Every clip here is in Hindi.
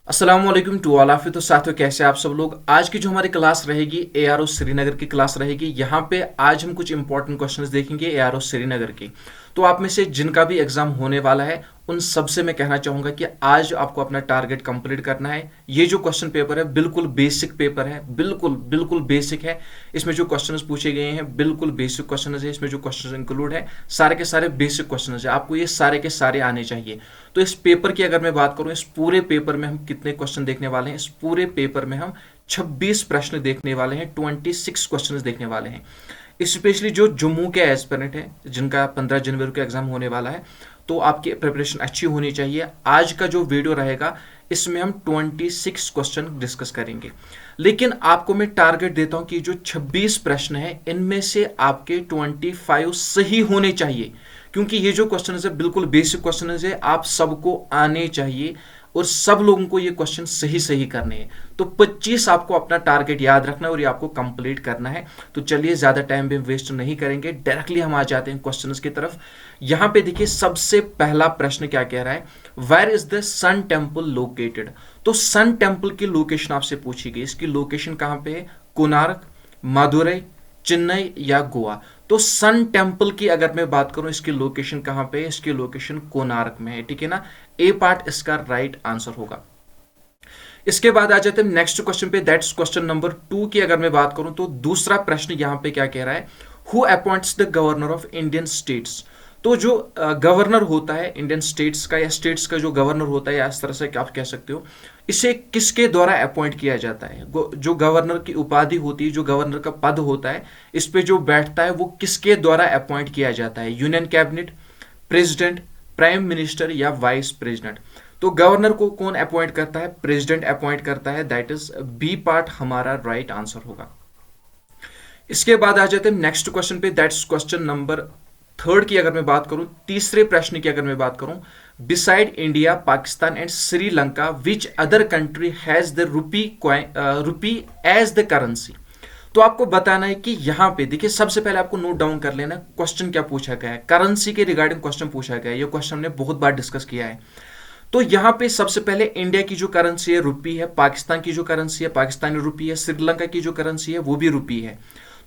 अस्सलामुअलैकुम टू ऑल ऑफ यू। तो साथियों, कैसे आप सब लोग। आज की जो हमारी क्लास रहेगी एआरओ श्रीनगर की क्लास रहेगी। यहाँ पे आज हम कुछ इंपॉर्टेंट क्वेश्चंस देखेंगे एआरओ श्रीनगर की। तो आप में से जिनका भी एग्जाम होने वाला है उन सबसे मैं कहना चाहूंगा कि आज आपको अपना टारगेट कंप्लीट करना है। ये जो क्वेश्चन पेपर है बिल्कुल बेसिक पेपर है, बिल्कुल बिल्कुल बेसिक है। इसमें जो क्वेश्चंस पूछे गए हैं बिल्कुल बेसिक क्वेश्चन है। इसमें जो क्वेश्चन इंक्लूड है सारे के सारे बेसिक क्वेश्चन है। आपको ये सारे के सारे आने चाहिए। तो इस पेपर की अगर मैं बात करूं, इस पूरे पेपर में हम कितने क्वेश्चन देखने वाले हैं? इस पूरे पेपर में हम 26 प्रश्न देखने वाले हैं, 26 क्वेश्चन देखने वाले हैं। स्पेशली जो जम्मू के एस्पिरेंट हैं जिनका 15 जनवरी को एग्जाम होने वाला है, तो आपकी प्रिपरेशन अच्छी होनी चाहिए। आज का जो वीडियो रहेगा इसमें हम 26 क्वेश्चन डिस्कस करेंगे। लेकिन आपको मैं टारगेट देता हूं कि जो 26 प्रश्न है इनमें से आपके 25 सही होने चाहिए, क्योंकि ये जो क्वेश्चन है बिल्कुल बेसिक क्वेश्चन है, आप सबको आने चाहिए और सब लोगों को ये क्वेश्चन सही सही करने हैं। तो 25 आपको अपना टारगेट याद रखना है और ये आपको कंप्लीट करना है। तो चलिए ज्यादा टाइम भी वेस्ट नहीं करेंगे, डायरेक्टली हम आ जाते हैं क्वेश्चंस की तरफ। यहां पे देखिए सबसे पहला प्रश्न क्या कह रहा है, where is the sun temple located. तो सन टेम्पल की लोकेशन आपसे पूछी गई। इसकी लोकेशन कहां पे है? कोणार्क, मदुरई, चेन्नई या गोवा। तो सन टेम्पल की अगर मैं बात करूं, इसकी लोकेशन कहां पे है? इसकी लोकेशन कोणार्क में है, ठीक है ना। ए पार्ट इसका राइट आंसर होगा। इसके बाद आ जाते हैं नेक्स्ट क्वेश्चन पे, दैट्स क्वेश्चन नंबर 2 की अगर मैं बात करूं तो दूसरा प्रश्न यहां पे क्या कह रहा है, who appoints the governor of Indian states. तो जो गवर्नर होता है इंडियन स्टेट्स का, या स्टेट्स का जो गवर्नर होता है, या इस तरह से आप कह सकते हो, इसे किसके द्वारा अपॉइंट किया जाता है? जो गवर्नर की उपाधि होती है, जो गवर्नर का पद होता है, इस पे जो बैठता है वो किसके द्वारा अपॉइंट किया जाता है? Union cabinet, president, prime minister या वाइस प्रेसिडेंट। तो गवर्नर को कौन अपॉइंट करता है? प्रेसिडेंट अपॉइंट करता है। दैट इज बी पार्ट हमारा राइट आंसर होगा। इसके बाद आ जाते हैं नेक्स्ट क्वेश्चन पे, दैट्स क्वेश्चन नंबर 3 की अगर मैं बात करूं, तीसरे प्रश्न की अगर मैं बात करूं, beside India, Pakistan and Sri Lanka which other country has the rupee as the currency. तो आपको बताना है कि यहां पे देखिए, सबसे पहले आपको नोट डाउन कर लेना क्वेश्चन क्या पूछा गया है। करेंसी के रिगार्डिंग क्वेश्चन पूछा गया है। ये क्वेश्चन हमने बहुत बार डिस्कस किया है। तो यहां पे सबसे पहले इंडिया की जो करेंसी है रुपी है, पाकिस्तान की जो करेंसी है पाकिस्तानी रुपी है, श्रीलंका की जो करेंसी है वो भी रुपी है।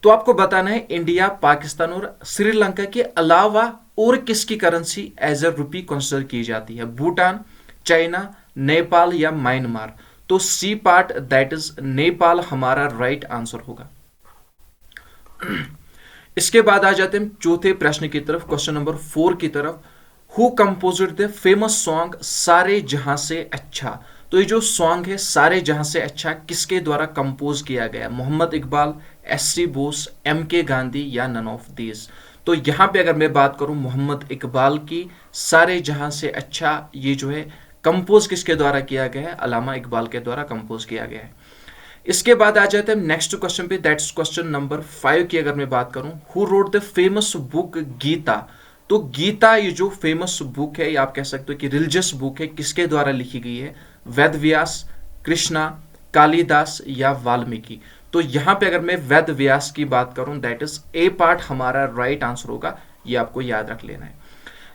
तो आपको बताना है इंडिया, पाकिस्तान और श्रीलंका के अलावा और किसकी currency as a rupee consider की जाती है? भूटान, चाइना, नेपाल या म्यांमार। तो C part that is Nepal हमारा राइट आंसर होगा। इसके बाद आ जाते हैं चौथे प्रश्न की तरफ, क्वेश्चन नंबर 4 की तरफ। Who composed the famous song सारे जहां से अच्छा। तो ये जो सॉन्ग है सारे जहां से अच्छा किसके द्वारा कंपोज किया गया? मोहम्मद इकबाल, एस.सी. बोस, एम.के. गांधी या नन ऑफ दीज। तो यहां पे अगर मैं बात करूं मोहम्मद इकबाल की सारे जहां से अच्छा, ये जो है कंपोज किसके द्वारा किया गया है? अल्लामा इकबाल के द्वारा कंपोज किया गया है। इसके बाद आ जाते हैं नेक्स्ट क्वेश्चन पे, दैट्स क्वेश्चन नंबर 5 की अगर मैं बात करूं, who wrote the famous book Gita. तो गीता ये जो फेमस बुक है, ये आप कह सकते हो कि रिलीजियस बुक है, किसके द्वारा लिखी गई है? वेद व्यास, कृष्णा, कालिदास या वाल्मीकि। तो यहां पे अगर मैं वेद व्यास की बात करूं, दैट इज ए पार्ट हमारा राइट आंसर होगा। ये आपको याद रख लेना है।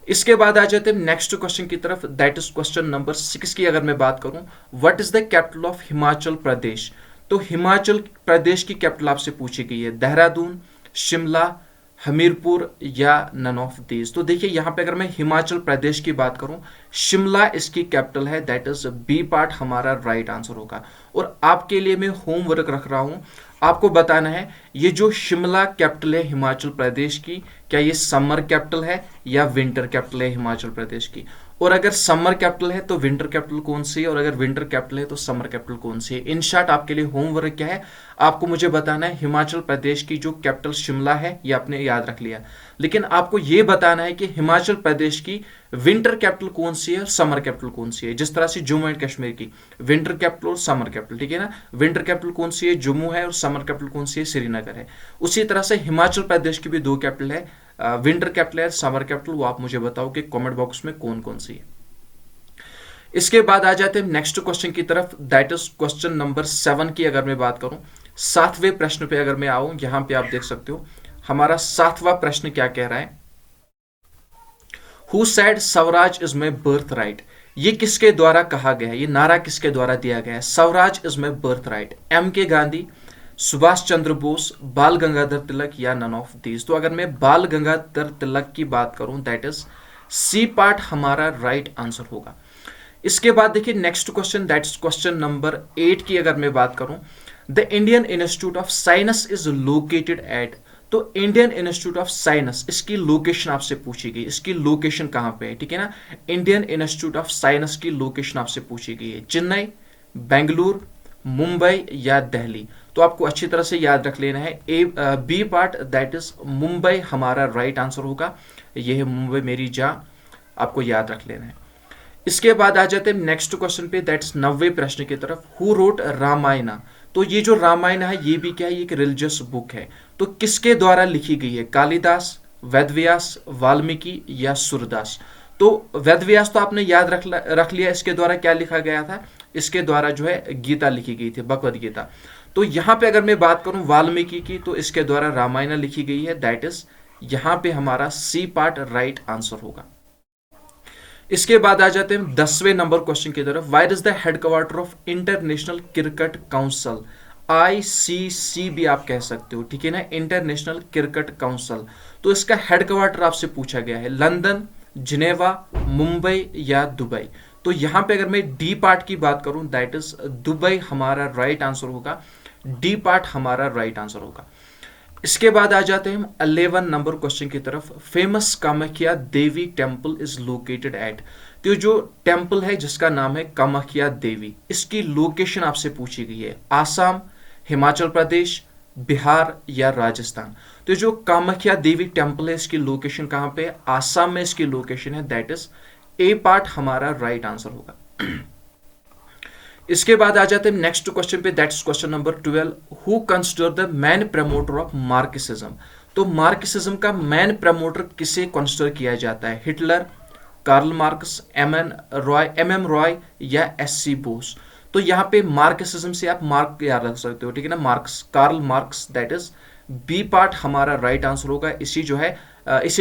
इसके बाद आ जाते हैं नेक्स्ट क्वेश्चन की तरफ, दैट इज क्वेश्चन नंबर 6 की अगर मैं बात करूं, what is the capital of Himachal Pradesh. तो हिमाचल प्रदेश की कैपिटल आपसे पूछी गई है, देहरादून, शिमला, हमीरपुर या नन ऑफ दीज। तो देखिए यहां पे अगर मैं हिमाचल प्रदेश की बात करूं, शिमला इसकी कैपिटल है। दैट इज बी पार्ट हमारा राइट आंसर होगा। और आपके लिए मैं होमवर्क रख रहा हूं, आपको बताना है ये जो शिमला कैपिटल है हिमाचल प्रदेश की, क्या ये समर कैपिटल है या विंटर कैपिटल है हिमाचल प्रदेश की? और अगर समर कैपिटल है तो विंटर कैपिटल कौन सी है, और अगर विंटर कैपिटल है तो समर कैपिटल कौन सी है? इन शॉर्ट आपके लिए होमवर्क क्या है, आपको मुझे बताना है हिमाचल प्रदेश की जो कैपिटल शिमला है, ये आपने याद रख लिया, लेकिन आपको ये बताना है कि हिमाचल प्रदेश की विंटर कैपिटल कौन सी है और समर कैपिटल कौन सी है। जिस तरह से जम्मू एंड कश्मीर की विंटर कैपिटल और समर कैपिटल, ठीक है ना, विंटर कैपिटल कौन सी है? जम्मू है, और समर कैपिटल कौन सी है? श्रीनगर है। उसी तरह से हिमाचल प्रदेश की भी 2 कैपिटल है, विंटर कैपिटल है, समर कैपिटल। वो आप मुझे बताओ कि कमेंट बॉक्स में कौन कौन सी है। इसके बाद आ जाते हैं नेक्स्ट क्वेश्चन की तरफ, दैट इज क्वेश्चन नंबर 7 की अगर मैं बात करूं, 7वें प्रश्न पे अगर मैं आऊं, यहां पे आप देख सकते हो हमारा 7वां प्रश्न क्या कह रहा है, who said Swaraj is my birth right. ये किसके द्वारा कहा गया है, ये नारा किसके द्वारा दिया गया है? Swaraj is my birthright, M K Gandhi, Subhash Chandra Bose, बाल गंगाधर तिलक या नन ऑफ दीज? तो अगर मैं बाल गंगाधर तिलक की बात करूं, दैट इज सी पार्ट हमारा राइट आंसर होगा। इसके बाद देखिए next question, that is question number 8 की अगर मैं बात करूं, the Indian institute of science is located at. तो इंडियन इंस्टीट्यूट ऑफ साइंस, इसकी लोकेशन आपसे पूछी गई, इसकी लोकेशन कहां पे है, ठीक है ना? इंडियन इंस्टीट्यूट ऑफ साइंस की लोकेशन आपसे पूछी गई है, चेन्नई, बेंगलुरु, मुंबई या दिल्ली? तो आपको अच्छी तरह से याद रख लेना है, B part that is Mumbai हमारा राइट आंसर होगा। यह है मुंबई मेरी जान, आपको याद रख लेना है। इसके बाद आ जाते हैं नेक्स्ट क्वेश्चन पे, दैट्स 90वें प्रश्न की तरफ। Who wrote Ramayana? तो ये जो रामायण है ये भी क्या है, ये एक रिलीजियस बुक है। तो किसके द्वारा लिखी गई है? कालिदास, वेदव्यास, वाल्मीकि या सूरदास? तो वेदव्यास तो आपने याद रख लिया, इसके द्वारा क्या लिखा गया था? इसके द्वारा जो है गीता लिखी गई थी, भगवद गीता। तो यहां पे अगर मैं बात करूं वाल्मीकि की, तो इसके द्वारा रामायण लिखी गई है, दैट इज यहां पे हमारा सी पार्ट राइट आंसर होगा। इसके बाद आ जाते हैं 10वें नंबर क्वेश्चन की तरफ। Wire is the headquarter of international cricket council? ICC भी आप कह सकते हो, ठीक है ना, इंटरनेशनल क्रिकेट काउंसिल। तो इसका हेडक्वार्टर आपसे पूछा गया है, लंदन, जिनेवा, मुंबई या दुबई? तो यहां पे अगर मैं डी पार्ट की बात करूं, दैट इज दुबई हमारा राइट आंसर होगा, डी पार्ट हमारा राइट आंसर होगा। इसके बाद आ जाते हैं हम 11 नंबर क्वेश्चन की तरफ। Famous Kamakhya Devi temple is located at. तो जो टेम्पल है जिसका नाम है कामाख्या देवी, इसकी लोकेशन आपसे पूछी गई है, आसाम, हिमाचल प्रदेश, बिहार या राजस्थान? तो जो कामाख्या देवी टेम्पल है इसकी लोकेशन कहां पे है? आसाम में इसकी लोकेशन है, दैट इज ए पार्ट हमारा राइट आंसर होगा। इसके बाद आ जाते हैं नेक्स्ट क्वेश्चन पे, that's question number 12। Who consider the main promoter of Marxism? तो मार्क्सिज्म का मैन प्रमोटर किसे कंसिडर किया जाता है? Hitler, Karl Marx, MM Roy या SC बोस? तो यहाँ पे मार्क्सिज्म से आप मार्क याद रख सकते हो, ठीक है ना, Marx, Karl Marx, that is B part हमारा राइट आंसर होगा। इसे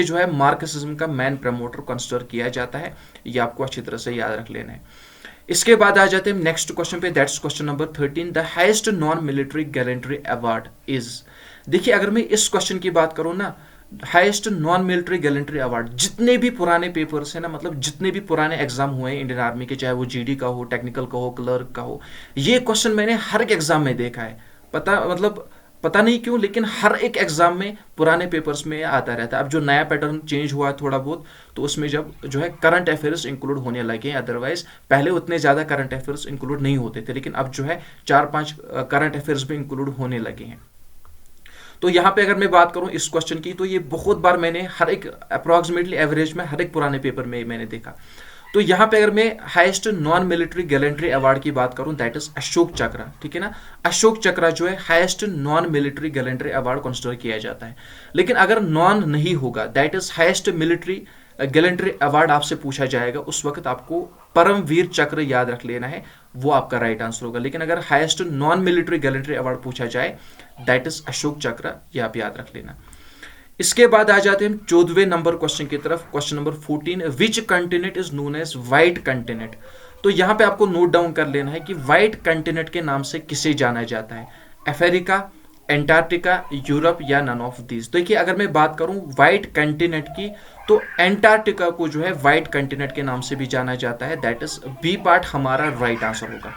जो है मार्क्सिज्म का मैन प्रमोटर कंसिडर किया जाता है, ये आपको अच्छी तरह से याद रख लेना है। इसके बाद आ जाते हैं नेक्स्ट क्वेश्चन पे, that's question number 13। The highest non military gallantry award is? देखिए अगर मैं इस क्वेश्चन की बात करूं ना, highest non military gallantry award, जितने भी पुराने पेपर्स हैं ना, मतलब जितने भी पुराने एग्जाम हुए हैं इंडियन आर्मी के, चाहे वो GD का हो, टेक्निकल का हो, क्लर्क का हो, ये क्वेश्चन मैंने हर एक एग्जाम में देखा है। पता नहीं क्यों, लेकिन हर एक एग्जाम में पुराने पेपर्स में आता रहता है। अब जो नया पैटर्न चेंज हुआ है थोड़ा बहुत, तो उसमें जब जो है करंट अफेयर्स इंक्लूड होने लगे हैं, अदरवाइज पहले उतने ज़्यादा करंट अफेयर्स इंक्लूड नहीं होते थे, लेकिन अब जो है 4-5 करंट अफेयर्स भी इंक्लूड होने लगे हैं। तो यहाँ पे अगर मैं बात करूँ इस क्वेश्चन की, तो ये बहुत बार मैंने हर एक अप्रॉक्सीमेटली एवरेज में हर एक पुराने पेपर में मैंने देखा। तो यहाँ पे अगर मैं highest non military gallantry award की बात करूं, दैट इज अशोक चक्र, ठीक है ना। अशोक चक्र जो है highest non military gallantry award consider किया जाता है। लेकिन अगर नॉन नहीं होगा, that is highest military gallantry award आपसे पूछा जाएगा, उस वक्त आपको परमवीर चक्र याद रख लेना है, वो आपका राइट आंसर होगा। लेकिन अगर highest non military gallantry award पूछा जाए, दैट इज अशोक चक्र, ये आप याद रख लेना। इसके बाद आ जाते हैं हम 14वें नंबर क्वेश्चन की तरफ, question number 14। Which continent is known as white continent? तो यहां पे आपको नोट डाउन कर लेना है कि व्हाइट कंटिनेंट के नाम से किसे जाना जाता है, अफ्रीका, एंटार्क्टिका, यूरोप या नन ऑफ दीज। तो देखिए अगर मैं बात करूं व्हाइट कंटिनेंट की, तो एंटार्क्टिका को जो है व्हाइट कंटिनेंट के नाम से भी जाना जाता है, दैट इज बी पार्ट हमारा राइट आंसर होगा।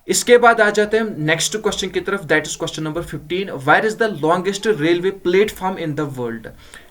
इसके बाद आ जाते हैं नेक्स्ट क्वेश्चन की तरफ, that is question number 15। Where is the longest railway platform in the world?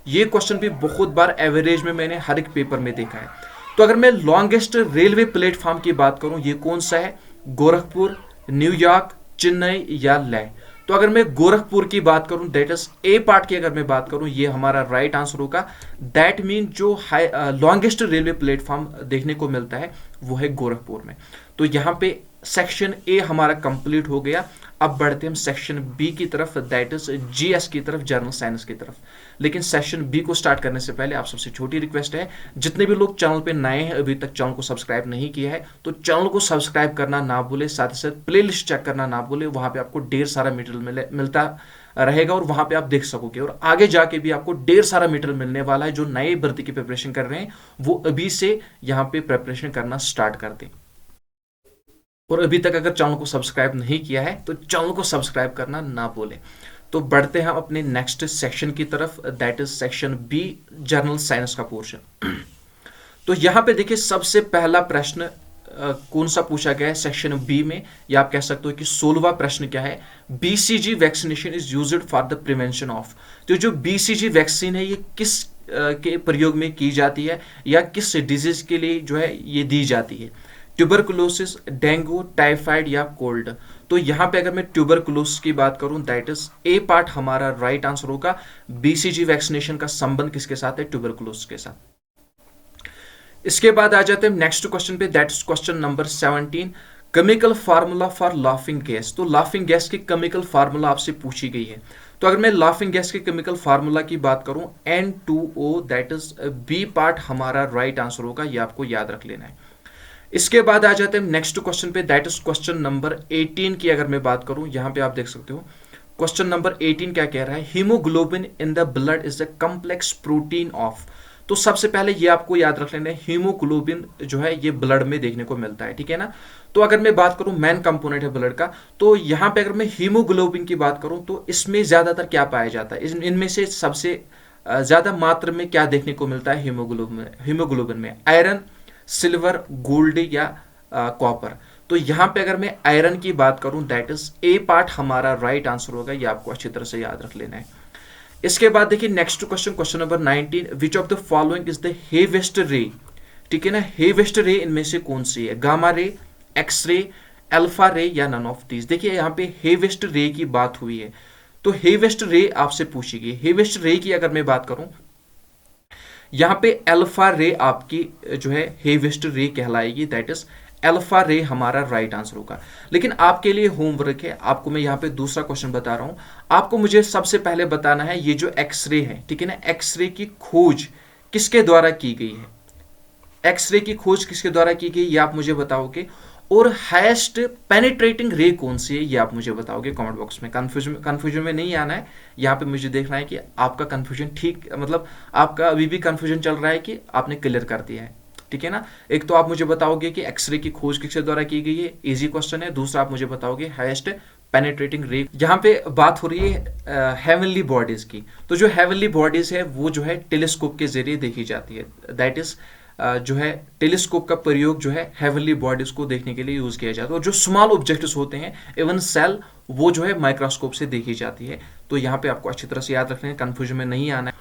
ये क्वेश्चन भी बहुत बार एवरेज में मैंने हर एक पेपर में देखा है। तो अगर मैं लॉन्गेस्ट रेलवे प्लेटफॉर्म की बात करूं, ये कौन सा है? गोरखपुर, न्यूयॉर्क, चेन्नई या लेह? तो अगर मैं गोरखपुर की बात करूं, दैट इज ए पार्ट की अगर मैं बात करूं, ये हमारा राइट आंसर होगा। दैट मीन जो लॉन्गेस्ट रेलवे प्लेटफॉर्म देखने को मिलता है वो है गोरखपुर में। तो यहाँ पे सेक्शन ए हमारा कंप्लीट हो गया। अब बढ़ते हम सेक्शन बी की तरफ, दैट इज GS की तरफ, जनरल साइंस की तरफ। लेकिन सेक्शन बी को स्टार्ट करने से पहले आप सबसे छोटी रिक्वेस्ट है, जितने भी लोग चैनल पे नए हैं, अभी तक चैनल को सब्सक्राइब नहीं किया है, तो चैनल को सब्सक्राइब करना ना भूले, साथ ही साथ प्लेलिस्ट चेक करना ना भूले। वहां पे आपको ढेर सारा मटेरियल रहेगा और वहां पे आप देख सकोगे, और आगे जाके भी आपको ढेर सारा मटेरियल मिलने वाला है। जो नए भर्ती की प्रिपरेशन कर रहे हैं वो अभी से यहाँ पे प्रिपरेशन करना स्टार्ट कर दें। और अभी तक अगर चैनल को सब्सक्राइब नहीं किया है तो चैनल को सब्सक्राइब करना ना भूलें। तो बढ़ते हैं अपने नेक्स्ट सेक्शन की तरफ, that is section B, general science का पोर्शन। तो यहां पे देखिए सबसे पहला प्रश्न कौन सा पूछा गया है सेक्शन बी में, या आप कह सकते हो कि 16वां प्रश्न क्या है, BCG vaccination is used for the prevention of. तो जो बीसीजी वैक्सीन है ये किस के प्रयोग में की जाती है या किस डिजीज के लिए जो है ये दी जाती है, ट्यूबरकुलोसिस, डेंगू, टाइफाइड या कोल्ड। तो यहां पे अगर मैं ट्यूबरकुलोसिस की बात करूं, दैट इज ए पार्ट हमारा राइट आंसर होगा। बीसीजी वैक्सीनेशन का संबंध किसके साथ है, ट्यूबरकुलोसिस के साथ। इसके बाद आ जाते हैं नेक्स्ट क्वेश्चन पे, that is question number 17, chemical formula for laughing gas. तो लाफिंग गैस की केमिकल फार्मूला आपसे पूछी गई है। तो अगर मैं लाफिंग गैस के केमिकल फार्मूला की बात करूं, N2O, that is B part हमारा राइट आंसर होगा, ये आपको याद रख लेना है। इसके बाद आ जाते हैं नेक्स्ट क्वेश्चन पे, दैट इज क्वेश्चन नंबर 18 की अगर मैं बात करूं, यहां पे आप देख सकते हो क्वेश्चन नंबर 18 क्या कह रहा है, haemoglobin in the blood is the complex protein of. तो सबसे पहले ये आपको याद रख लेना है, हीमोग्लोबिन जो है ये ब्लड में देखने को मिलता है, ठीक है ना। तो अगर मैं बात करूं मेन कंपोनेंट है ब्लड का, तो यहां पे अगर मैं हीमोग्लोबिन की बात करूं तो इसमें ज्यादातर क्या पाया जाता है, इनमें से सबसे ज्यादा मात्रा में क्या देखने को मिलता है हीमोग्लोबिन में, आयरन, सिल्वर, गोल्ड या कॉपर। तो यहां पे अगर मैं आयरन की बात करूं, दैट इज ए पार्ट हमारा राइट आंसर होगा, ये आपको अच्छी तरह से याद रख लेना है। इसके बाद देखिए next question, question number 19, which of the following is the heaviest ray. ठीक है ना, हेवेस्ट रे इनमें से कौन सी है, gamma ray, X ray, alpha रे या नन ऑफ दीज। देखिए यहाँ पे हेवेस्ट रे की बात हुई है, तो हेवेस्ट रे आपसे पूछी गई। हेवेस्ट रे की अगर मैं बात करूं, यहां पे अल्फा रे आपकी जो है हेवेस्ट रे कहलाएगी, दैट इज अल्फा रे हमारा राइट आंसर होगा। लेकिन आपके लिए होमवर्क है, आपको मैं यहाँ पे दूसरा क्वेश्चन बता रहा हूं, आपको मुझे सबसे पहले बताना है ये जो एक्सरे है, ठीक है ना, एक्सरे की खोज किसके द्वारा की गई है, एक्सरे की खोज किसके द्वारा की गई ये आप मुझे बताओगे, और हाईएस्ट पेनिट्रेटिंग रे कौन सी है ये आप मुझे बताओगे कमेंट बॉक्स में। कंफ्यूजन में नहीं आना है, यहाँ पे मुझे देखना है कि आपका कंफ्यूजन ठीक, मतलब आपका अभी भी कंफ्यूजन चल रहा है कि आपने क्लियर कर दिया है, ठीक है ना। एक तो आप मुझे बताओगे कि एक्सरे की खोज किसके द्वारा की गई है, इजी क्वेश्चन है। दूसरा आप मुझे बताओगे हाईएस्ट पेनिट्रेटिंग रे। यहाँ पे बात हो रही है हेवनली बॉडीज की, तो जो हेवनली बॉडीज है वो जो है टेलीस्कोप के जरिए देखी जाती है, दैट इज जो है टेलीस्कोप का प्रयोग जो है हेवनली बॉडीज को देखने के लिए यूज किया जाता है। और जो स्मॉल ऑब्जेक्ट्स होते हैं, इवन सेल, वो जो है माइक्रोस्कोप से देखी जाती है। तो यहाँ पे आपको अच्छी तरह से याद रखना है, कंफ्यूजन में नहीं आना है।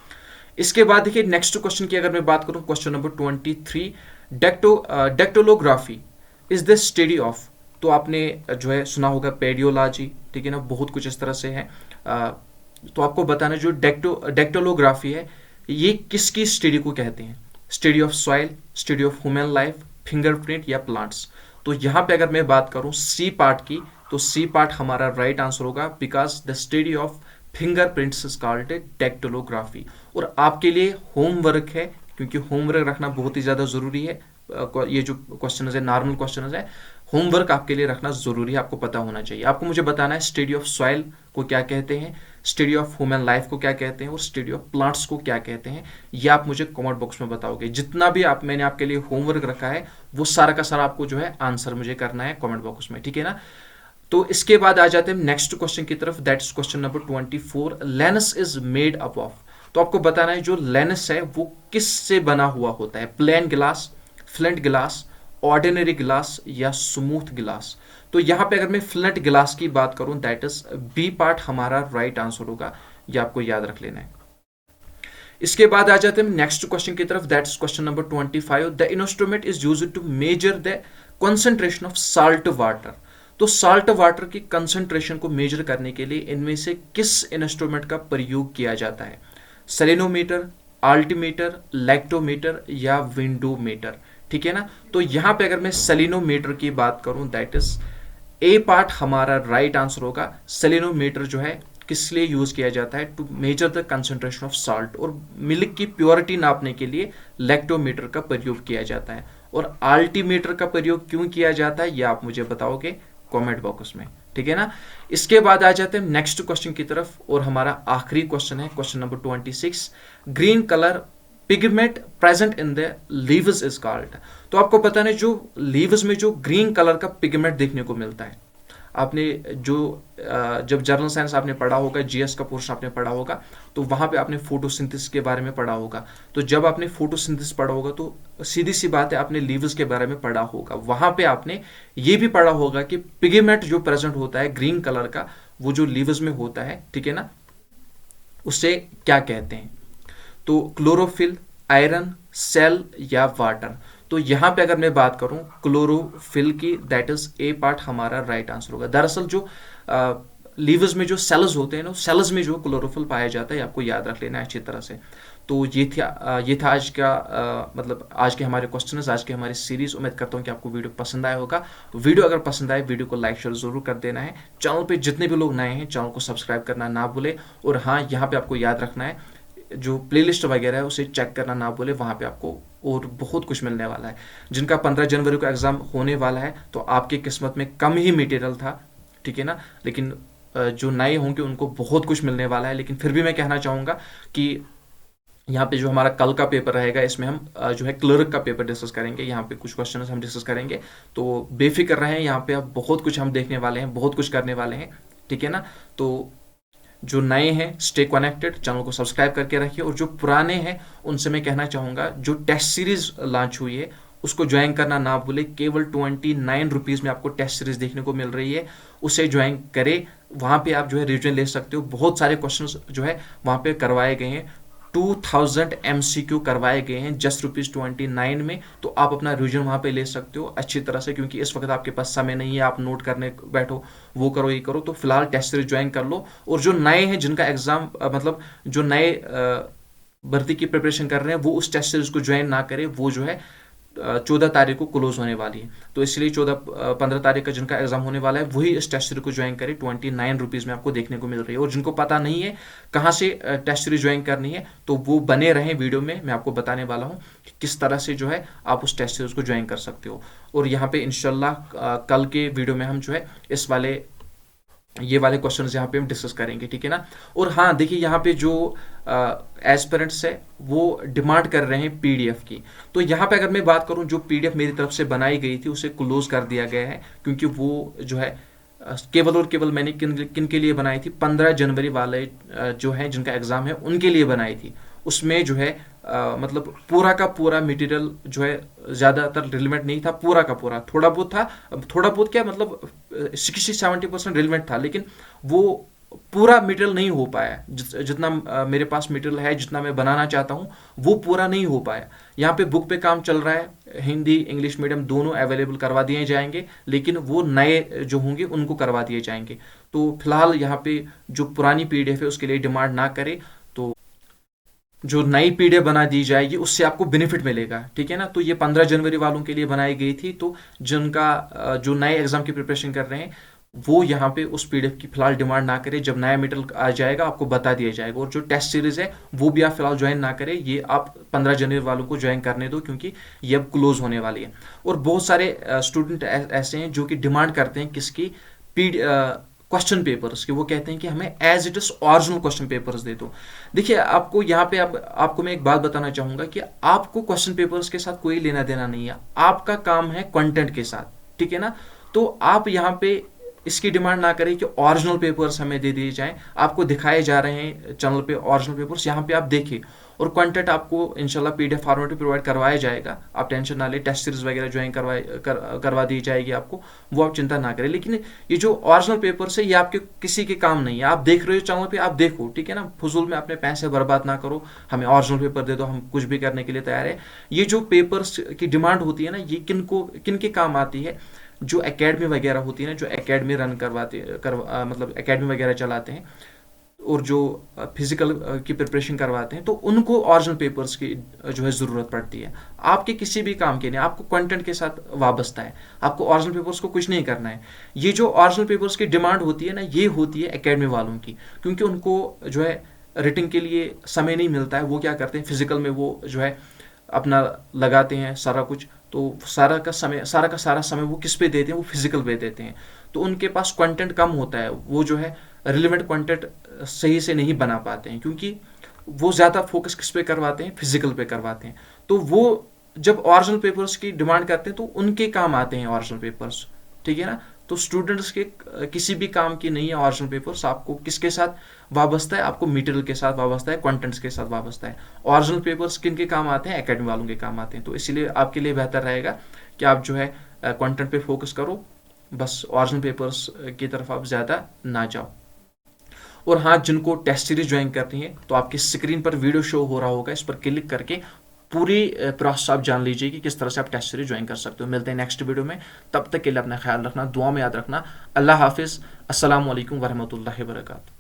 इसके बाद देखिए नेक्स्ट क्वेश्चन की अगर मैं बात करूं, question number 23, dactylography is the study of. तो आपने जो है सुना होगा पेडियोलॉजी, ठीक है ना, बहुत कुछ इस तरह से है। तो आपको बताना जो डेक्टोलोग्राफी है ये किसकी स्टडी को कहते हैं, study of soil, study of human life, fingerprint या प्लांट्स। तो यहां पे अगर मैं बात करूं सी पार्ट की, तो सी पार्ट हमारा राइट आंसर होगा, because the study of fingerprints is called dactylography. और आपके लिए होमवर्क है, क्योंकि होमवर्क रखना बहुत ही ज्यादा जरूरी है। ये जो क्वेश्चन है नॉर्मल क्वेश्चन है, होमवर्क आपके लिए रखना जरूरी है, आपको पता होना चाहिए। आपको मुझे बताना है स्टडी ऑफ सॉइल को क्या कहते हैं, स्टडी ऑफ ह्यूमन लाइफ को क्या कहते हैं, और स्टडी ऑफ प्लांट्स को क्या कहते हैं, ये आप मुझे कमेंट बॉक्स में बताओगे। जितना भी मैंने आपके लिए होमवर्क रखा है वो सारा का सारा आपको जो है आंसर मुझे करना है कमेंट बॉक्स में, ठीक है ना। तो इसके बाद आ जाते हैं नेक्स्ट क्वेश्चन की तरफ, that is question number 24, lens is made up of. तो आपको बताना है जो लेंस है वो किस से बना हुआ होता है, plain glass, flint glass, ordinary glass या स्मूथ ग्लास। तो यहां पे अगर मैं फ्लिंट ग्लास की बात करूं, दैट इज बी पार्ट हमारा राइट आंसर होगा, ये आपको याद रख लेना है। इसके बाद आ जाते हैं नेक्स्ट क्वेश्चन की तरफ, that is question number 25, the instrument is used to measure the concentration of salt water. तो साल्ट वाटर की कंसंट्रेशन को मेजर करने के लिए इनमें से किस इंस्ट्रूमेंट का प्रयोग किया जाता है, सेलेनोमीटर, अल्टीमीटर, लैक्टोमीटर या विंडोमीटर, ठीक है ना। तो यहां पे अगर मैं सेलेनोमीटर की बात करूं, दैट इज ए पार्ट हमारा राइट आंसर होगा। सेलेनोमीटर जो है किस लिए यूज किया जाता है, to measure the concentration of salt. और मिल्क की प्योरिटी नापने के लिए लैक्टोमीटर का प्रयोग किया जाता है। और अल्टीमीटर का प्रयोग क्यों किया जाता है ये आप मुझे बताओगे कमेंट बॉक्स में, ठीक है ना। इसके बाद आ जाते हैं नेक्स्ट क्वेश्चन की तरफ, और हमारा आखिरी क्वेश्चन है question number 26। Green colour pigment present in the leaves is called. तो आपको पता नहीं, जो लीव्स में जो ग्रीन कलर का पिगमेंट देखने को मिलता है, आपने जो जब जर्नल साइंस आपने पढ़ा होगा, जीएस का पोर्शन आपने पढ़ा होगा, तो वहां पे आपने फोटोसिंथेसिस के बारे में पढ़ा होगा। तो जब आपने फोटोसिंथेसिस पढ़ा होगा तो सीधी सी बात है, आपने लीव्स के बारे में पढ़ा होगा। वहां पे आपने ये भी पढ़ा होगा कि पिगमेंट जो प्रेजेंट होता है ग्रीन कलर का, वो जो लीव्स में होता है, ठीक है ना, उसे क्या कहते हैं। तो क्लोरोफिल, आयरन, सेल या वाटर। तो यहां पे अगर मैं बात करूं क्लोरोफिल की, दैट इज ए पार्ट हमारा राइट आंसर होगा। दरअसल जो लीवर्स में जो सेल्स होते हैं ना, सेल्स में जो क्लोरोफिल पाया जाता है, आपको याद रख लेना है अच्छी तरह से। तो ये था आज का मतलब आज के हमारे क्वेश्चन, आज की हमारी सीरीज। उम्मीद करता हूँ कि आपको वीडियो पसंद आया होगा। वीडियो अगर पसंद आए, वीडियो को लाइक शेयर जरूर कर देना है। चैनल पे जितने भी लोग नए हैं, चैनल को सब्सक्राइब करना ना भूले। और हाँ, यहाँ पे आपको याद रखना है, जो प्लेलिस्ट वगैरह है उसे चेक करना ना भूले, वहाँ पे आपको और बहुत कुछ मिलने वाला है। जिनका 15 जनवरी को एग्जाम होने वाला है, तो आपकी किस्मत में कम ही मटेरियल था, ठीक है ना, लेकिन जो नए होंगे उनको बहुत कुछ मिलने वाला है। लेकिन फिर भी मैं कहना चाहूँगा कि यहाँ पे जो हमारा कल का पेपर रहेगा, इसमें हम जो है क्लर्क का पेपर डिस्कस करेंगे। यहाँ पे कुछ क्वेश्चन हम डिस्कस करेंगे, तो बेफिक्र रहें। यहाँ पे अब बहुत कुछ हम देखने वाले हैं, बहुत कुछ करने वाले हैं, ठीक है ना। तो जो नए हैं, स्टे कनेक्टेड, चैनल को सब्सक्राइब करके रखिए। और जो पुराने हैं उनसे मैं कहना चाहूँगा, जो टेस्ट सीरीज लॉन्च हुई है उसको ज्वाइन करना ना भूले। केवल 29 रुपीज़ में आपको टेस्ट सीरीज देखने को मिल रही है, उसे ज्वाइन करें। वहाँ पे आप जो है रिवीजन ले सकते हो। बहुत सारे क्वेश्चंस जो है वहाँ पे करवाए गए हैं, 2000 MCQ करवाए गए हैं जस्ट ₹29 में। तो आप अपना रिवीजन वहाँ पे ले सकते हो अच्छी तरह से, क्योंकि इस वक्त आपके पास समय नहीं है, आप नोट करने बैठो, वो करो ये करो। तो फिलहाल टेस्ट सीरीज ज्वाइन कर लो। और जो नए हैं, जिनका एग्जाम मतलब जो नए भर्ती की प्रिपरेशन कर रहे हैं, वो उस टेस्ट सीरीज को ज्वाइन ना करें। वो जो है 14 तारीख को क्लोज होने वाली है, तो इसलिए 15 तारीख का जिनका एग्जाम होने वाला है, वही इस टेस्ट सीरीज को ज्वाइन करें। 29 रुपीज़ में आपको देखने को मिल रही है। और जिनको पता नहीं है कहाँ से टेस्ट सीरीज ज्वाइन करनी है, तो वो बने रहें वीडियो में, मैं आपको बताने वाला हूँ कि किस तरह से जो है आप उस टेस्ट सीरीज को ज्वाइन कर सकते हो। और यहाँ पे इंशाल्लाह कल के वीडियो में हम जो है ये वाले क्वेश्चन यहाँ पे हम डिस्कस करेंगे, ठीक है ना। और हाँ देखिए, यहाँ पे जो एस्पिरेंट्स है वो डिमांड कर रहे हैं पीडीएफ की। तो यहाँ पे अगर मैं बात करूँ, जो पीडीएफ मेरी तरफ से बनाई गई थी उसे क्लोज कर दिया गया है, क्योंकि वो जो है केवल और केवल मैंने किन के लिए बनाई थी, 15 जनवरी वाले जो हैं जिनका एग्जाम है उनके लिए बनाई थी। उसमें जो है मतलब पूरा का पूरा मटेरियल जो है ज़्यादातर रिलेवेंट नहीं था, पूरा का पूरा, थोड़ा बहुत था। थोड़ा बहुत क्या मतलब 60-70% रिलेवेंट था, लेकिन वो पूरा मटेरियल नहीं हो पाया। जितना मेरे पास मटेरियल है, जितना मैं बनाना चाहता हूँ, वो पूरा नहीं हो पाया। यहाँ पे बुक पे काम चल रहा है, हिंदी इंग्लिश मीडियम दोनों अवेलेबल करवा दिए जाएंगे, लेकिन वो नए जो होंगे उनको करवा दिए जाएंगे। तो फिलहाल यहाँ पे जो पुरानी पीडीएफ है उसके लिए डिमांड ना करे, तो जो नई पीडीएफ बना दी जाएगी उससे आपको बेनिफिट मिलेगा, ठीक है ना। तो ये 15 जनवरी वालों के लिए बनाई गई थी। तो जिनका जो नए एग्जाम की प्रिपरेशन कर रहे हैं, वो यहाँ पे उस पीडीएफ की फिलहाल डिमांड ना करें। जब नया मटेरियल आ जाएगा आपको बता दिया जाएगा। और जो टेस्ट सीरीज है वो भी आप फिलहाल ज्वाइन ना करें, ये आप 15 जनवरी वालों को ज्वाइन करने दो, क्योंकि ये अब क्लोज होने वाली है। और बहुत सारे स्टूडेंट ऐसे हैं जो कि डिमांड करते हैं किसकी, क्वेश्चन पेपर्स की। वो कहते हैं कि हमें as it is original question papers दे दो। देखिए, आपको यहाँ पे आपको मैं एक बात बताना चाहूंगा कि आपको क्वेश्चन पेपर्स के साथ कोई लेना देना नहीं है, आपका काम है कंटेंट के साथ, ठीक है ना। तो आप यहाँ पे इसकी डिमांड ना करें कि ओरिजिनल पेपर्स हमें दे दिए जाएं। आपको दिखाए जा रहे हैं चैनल पे ओरिजिनल पेपर्स, यहाँ पे आप देखिए। और कंटेंट आपको इंशाल्लाह पीडीएफ फॉर्मेट में प्रोवाइड करवाया जाएगा, आप टेंशन ना ले। टेस्ट सीरीज वगैरह ज्वाइन करवा दी जाएगी आपको, वो आप चिंता ना करें। लेकिन ये जो ओरिजिनल पेपर्स है, ये आपके किसी के काम नहीं है। आप देख रहे हो चैनल पे, आप देखो, ठीक है ना। फजूल में अपने पैसे बर्बाद ना करो, हमें ओरिजिनल पेपर दे दो, हम कुछ भी करने के लिए तैयार है। ये जो पेपर्स की डिमांड होती है ना, ये किन के काम आती है, जो एकेडमी वगैरह होती है ना, जो एकेडमी रन मतलब एकेडमी वगैरह चलाते हैं और जो फिजिकल की प्रिपरेशन करवाते हैं, तो उनको ओरिजिनल पेपर्स की जो है ज़रूरत पड़ती है। आपके किसी भी काम के नहीं, आपको कंटेंट के साथ वाबस्ता है, आपको ओरिजिनल पेपर्स को कुछ नहीं करना है। ये जो ओरिजिनल पेपर्स की डिमांड होती है ना, ये होती है एकेडमी वालों की, क्योंकि उनको जो है रिटिंग के लिए समय नहीं मिलता है। वो क्या करते हैं, फिजिकल में वो जो है अपना लगाते हैं सारा कुछ, तो सारा का सारा समय वो किस पे देते हैं, वो फिजिकल पे देते हैं। तो उनके पास कंटेंट कम होता है, वो जो है रिलेवेंट कंटेंट सही से नहीं बना पाते हैं, क्योंकि वो ज़्यादा फोकस किस पे करवाते हैं, फिजिकल पे करवाते हैं। तो वो जब ओरिजिनल पेपर्स की डिमांड करते हैं तो उनके काम आते हैं ओरिजिनल पेपर्स, ठीक है ना। तो स्टूडेंट्स के किसी भी काम की नहीं है ओरिजिनल पेपर्स। आपको किसके साथ वाबस्ता है, आपको मटेरियल के साथ वाबस्ता है, कंटेंट्स के साथ वाबस्ता है। ओरिजिनल पेपर्स किन के काम आते हैं, एकेडमी वालों के काम आते हैं। तो इसीलिए आपके लिए बेहतर रहेगा कि आप जो है कंटेंट पे फोकस करो, बस ओरिजिनल पेपर्स की तरफ आप ज़्यादा ना जाओ। और हाँ, जिनको टेस्ट सीरीज ज्वाइन करनी है तो आपकी स्क्रीन पर वीडियो शो हो रहा होगा, इस पर क्लिक करके पूरी प्रोसेस आप जान लीजिए कि किस तरह से आप टेस्ट सीरीज ज्वाइन कर सकते हो। मिलते हैं नेक्स्ट वीडियो में, तब तक के लिए अपना ख्याल रखना, दुआ में याद रखना। अल्लाह हाफिज़, अस्सलाम वालेकुम वरहमतुल्लाहि वबरकातुहू।